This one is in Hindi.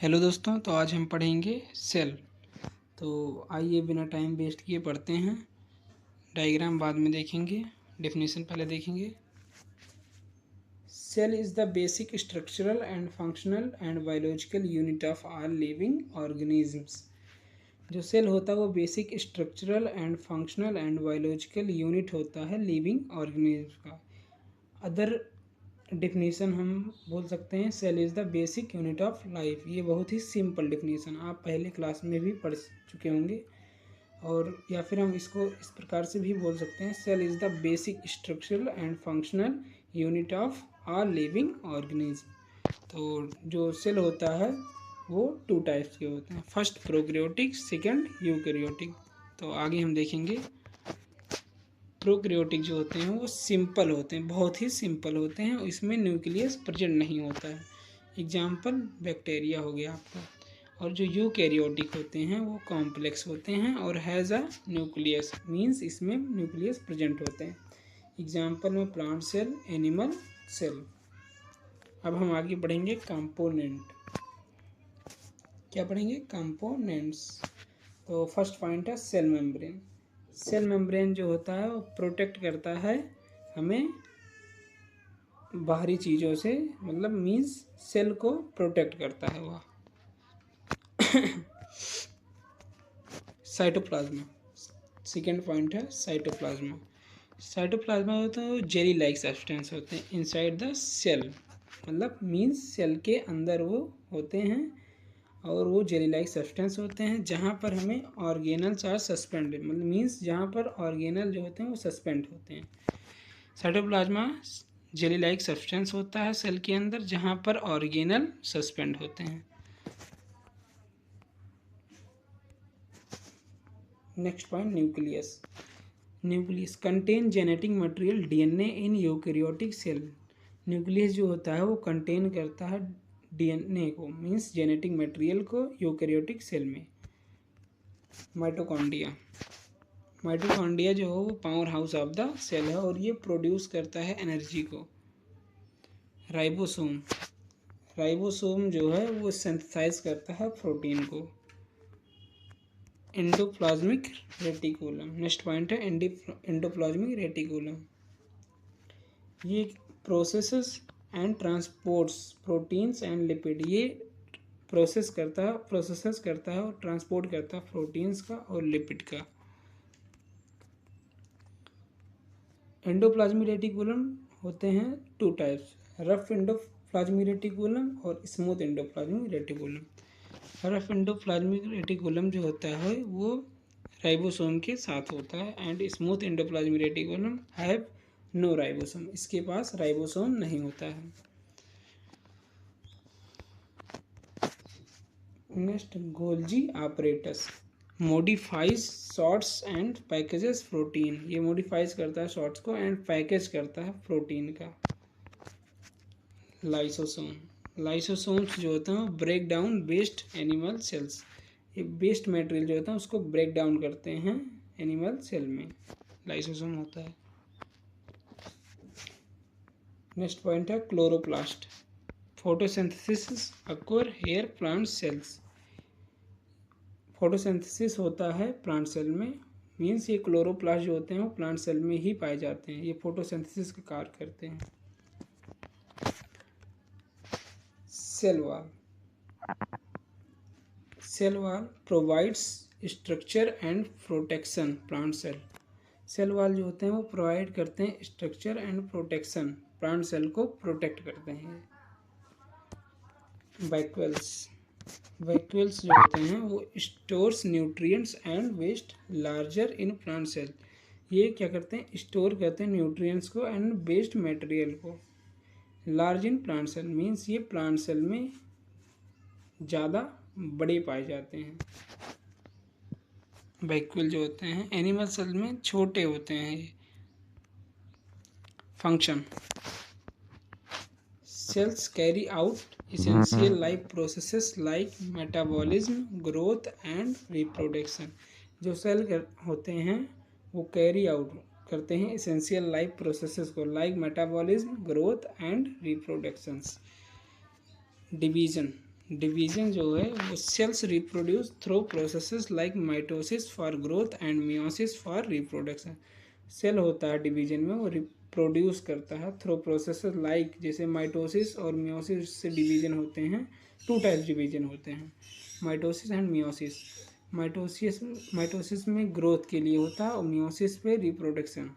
हेलो दोस्तों, तो आज हम पढ़ेंगे सेल। तो आइए बिना टाइम वेस्ट किए पढ़ते हैं। डायग्राम बाद में देखेंगे, डेफिनेशन पहले देखेंगे। Cell is the basic structural and functional and biological unit of all living organisms. जो सेल होता है वो basic structural and functional and biological unit होता है लिविंग ऑर्गेनिज्म का। अदर डिफिनीसन हम बोल सकते हैं cell is the basic unit of life. ये बहुत ही सिंपल डिफिनीसन आप पहले क्लास में भी पढ़ चुके होंगे। और या फिर हम इसको इस प्रकार से भी बोल सकते हैं, cell is the basic structural and functional unit of all living organism. तो जो सेल होता है वो टू टाइप्स के होते हैं, फर्स्ट प्रोकैरियोटिक, सेकंड यूकैरियोटिक। तो आगे हम देखेंगे। प्रोकैरियोटिक जो होते हैं वो सिंपल होते हैं, बहुत ही सिंपल होते हैं, इसमें न्यूक्लियस प्रेजेंट नहीं होता है। एग्जाम्पल बैक्टीरिया हो गया आपका। और जो यूकैरियोटिक होते हैं वो कॉम्प्लेक्स होते हैं और हैज़ अ न्यूक्लियस, मीन्स इसमें न्यूक्लियस प्रेजेंट होते हैं। एग्जाम्पल में प्लांट सेल, एनिमल सेल। अब हम आगे बढ़ेंगे कंपोनेंट। क्या पढ़ेंगे? कंपोनेंट्स। तो फर्स्ट पॉइंट है सेल मेम्ब्रेन। सेल मेम्ब्रेन जो होता है वो प्रोटेक्ट करता है हमें बाहरी चीज़ों से, मतलब मीन्स सेल को प्रोटेक्ट करता है वह। साइटोप्लाज्मा, सेकेंड पॉइंट है साइटोप्लाज्मा। साइटोप्लाज्मा होता है वो जेली लाइक सब्सटेंस होते हैं इनसाइड द सेल, मतलब मीन्स सेल के अंदर वो होते हैं और वो जेली लाइक सब्सटेंस होते हैं जहाँ पर हमें ऑर्गेनल्स आर सस्पेंडेड, मतलब मीन्स जहाँ पर ऑर्गेनल जो होते हैं वो सस्पेंड होते हैं। साइटोप्लाज्मा जेली लाइक सब्सटेंस होता है सेल के अंदर जहाँ पर ऑर्गेनल सस्पेंड होते हैं। Next point nucleus. Nucleus contain genetic material DNA in eukaryotic cell. Nucleus जो होता है वो कंटेन करता है डीएनए को, मीन्स जेनेटिक मटेरियल को यूकैरियोटिक सेल में। माइटोकॉन्ड्रिया। माइटोकॉन्ड्रिया जो हो वो power house of the cell है और ये प्रोड्यूस करता है एनर्जी को। राइबोसोम। राइबोसोम जो है वो सिंथेसाइज करता है प्रोटीन को। Endoplasmic reticulum. नेक्स्ट पॉइंट है एंडोप्लाज्मिक रेटिकुलम। ये processes and transports proteins and lipid. ये प्रोसेस करता है और ट्रांसपोर्ट करता है प्रोटीन्स का और लिपिड का। एंडोप्लाज्मिक रेटिकुलम होते हैं two types, rough endoplasmic reticulum और smooth endoplasmic reticulum. Rough endoplasmic reticulum जो होता है वो राइबोसोम के साथ होता है and smooth endoplasmic reticulum have no ribosome, इसके पास राइबोसोम नहीं होता है। Next Golgi apparatus modifies sorts and packages protein. ये मॉडिफाइज करता है शॉर्ट्स को एंड पैकेज करता है प्रोटीन का। लाइसोसोम। लाइसोसोम्स जो होते हैं break down waste animal cells. ये वेस्ट मटेरियल जो होता है उसको ब्रेक डाउन करते हैं एनिमल सेल में, लाइसोसोम होता है। नेक्स्ट पॉइंट है chloroplast. Photosynthesis occur here plant cells. Photosynthesis होता है प्लांट सेल में, मीन्स ये क्लोरोप्लास्ट जो होते हैं वो प्लांट सेल में ही पाए जाते हैं, ये फोटोसिंथेसिस का कार्य करते हैं। Cell wall. Cell wall provides structure and protection plant cell. Cell wall जो होते हैं वो प्रोवाइड करते हैं structure and protection, plant cell को प्रोटेक्ट करते हैं। वैक्यूल्स। वैक्यूल्स जो होते हैं वो stores nutrients and waste larger in plant cell. ये क्या करते हैं? स्टोर करते हैं न्यूट्रिएंट्स को एंड वेस्ट मटेरियल को large in plant cell, means ये प्लांट सेल में ज़्यादा बड़े पाए जाते हैं। वैक्यूल जो होते हैं एनिमल सेल में छोटे होते हैं ये। Function. Cells carry out essential life processes like metabolism, growth and reproduction। जो सेल होते हैं वो कैरी आउट करते हैं essential life processes को, like metabolism, growth and reproductions। Division. Division जो है वो cells reproduce through processes like mitosis for growth and meiosis for reproduction. Cell होता है डिवीजन में, वो रिप्रोड्यूस करता है थ्रू प्रोसेसेस लाइक, जैसे माइटोसिस और मियोसिस से डिवीजन होते हैं। टू टाइप्स डिवीजन होते हैं, माइटोसिस एंड मियोसिस। माइटोसिस में ग्रोथ के लिए होता है और मियोसिस पे रिप्रोडक्शन।